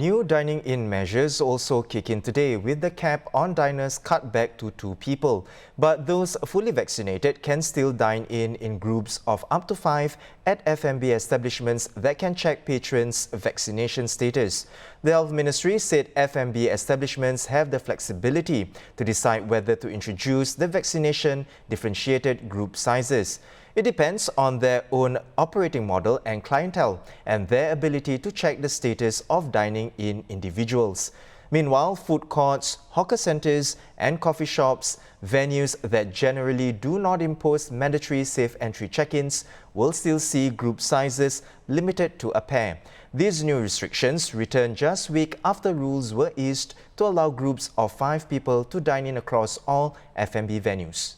New dining-in measures also kick in today with the cap on diners cut back to 2 people. But those fully vaccinated can still dine in groups of up to 5 at F&B establishments that can check patrons' vaccination status. The Health Ministry said F&B establishments have the flexibility to decide whether to introduce the vaccination differentiated group sizes. It depends on their own operating model and clientele and their ability to check the status of dining in individuals. Meanwhile, food courts, hawker centres and coffee shops, venues that generally do not impose mandatory safe entry check-ins, will still see group sizes limited to a pair. These new restrictions return just a week after rules were eased to allow groups of 5 people to dine in across all F&B venues.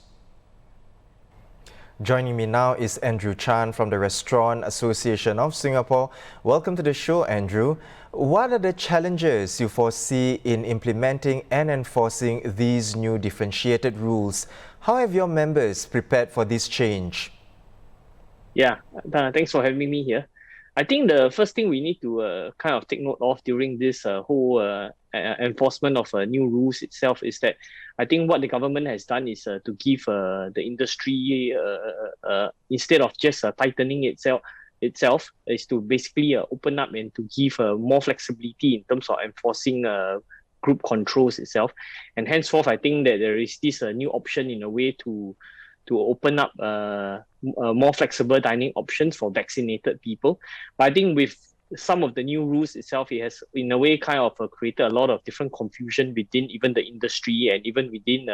Joining me now is Andrew Chan from the Restaurant Association of Singapore. Welcome to the show, Andrew. What are the challenges you foresee in implementing and enforcing these new differentiated rules? How have your members prepared for this change? Yeah, thanks for having me here. I think the first thing we need to kind of take note of during this whole enforcement of new rules itself is that I think what the government has done is to give the industry, instead of just tightening itself, is to basically open up and to give more flexibility in terms of enforcing group controls itself. And henceforth, I think that there is this new option in a way to open up more flexible dining options for vaccinated people. But I think with some of the new rules itself, it has in a way kind of created a lot of different confusion within even the industry and even within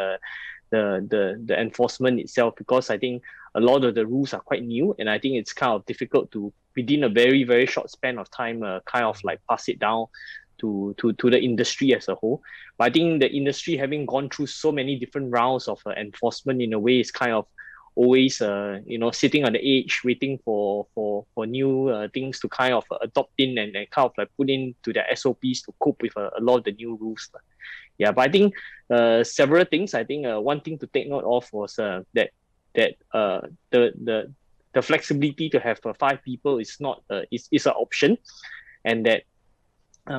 the enforcement itself, because I think a lot of the rules are quite new, and I think it's kind of difficult to, within a very, very short span of time, kind of like pass it down to the industry as a whole. But I think the industry, having gone through so many different rounds of enforcement, in a way is kind of always sitting on the edge, waiting for new things to kind of adopt in and kind of like put into their SOPs to cope with a lot of the new rules. Yeah, but I think several things. I think one thing to take note of was that the flexibility to have 5 people is not is an option, and that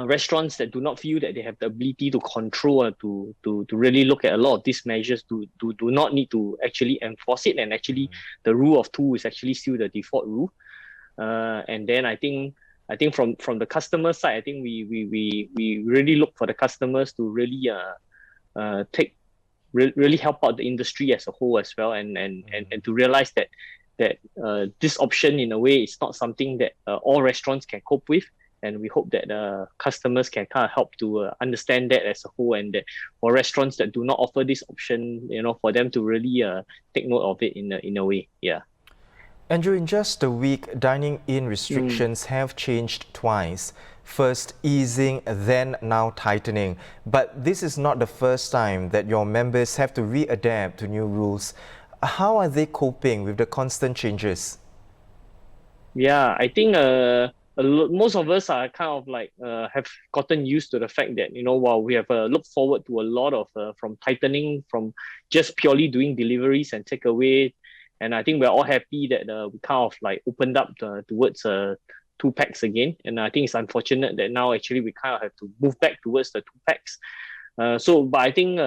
restaurants that do not feel that they have the ability to control to really look at a lot of these measures do not need to actually enforce it, and actually the rule of 2 is actually still the default rule. And then I think from the customer side, I think we really look for the customers to really really help out the industry as a whole as well, and to realize that this option in a way is not something that all restaurants can cope with. And we hope that customers can kind of help to understand that as a whole, and that for restaurants that do not offer this option, for them to really take note of it in a way. Yeah. Andrew, in just a week, dining-in restrictions have changed twice. First easing, then now tightening. But this is not the first time that your members have to readapt to new rules. How are they coping with the constant changes? Yeah, I think most of us are kind of like have gotten used to the fact that while we have looked forward to a lot of from tightening, from just purely doing deliveries and takeaway, and I think we're all happy that we kind of like opened up towards 2 packs again. And I think it's unfortunate that now actually we kind of have to move back towards the 2 packs. But I think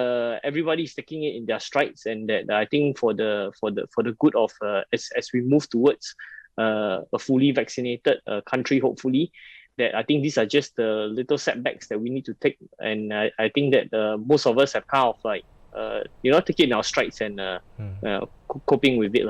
everybody is taking it in their strides, and that I think for the good of as we move towards a fully vaccinated country, hopefully, that I think these are just the little setbacks that we need to take, and I think that most of us have kind of like take it in our strides and coping with it.